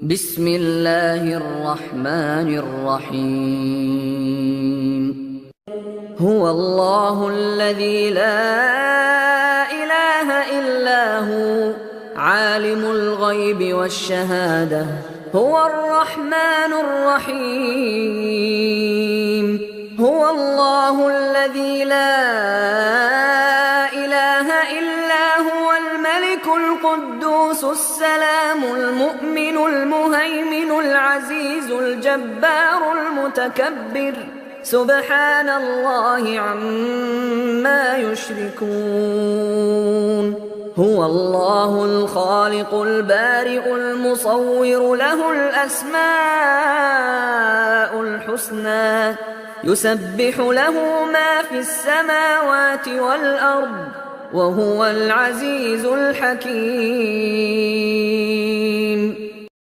بسم الله الرحمن الرحيم. هو الله الذي لا إله إلا هو عالم الغيب والشهادة هو الرحمن الرحيم. هو الله الذي لا إله إلا هو الملك القدوس السلام المؤمن المهيمن العزيز الجبار المتكبر سبحان الله عما يشركون. هو الله الخالق البارئ المصور له الأسماء الحسنى يسبح له ما في السماوات والأرض وهو العزيز الحكيم.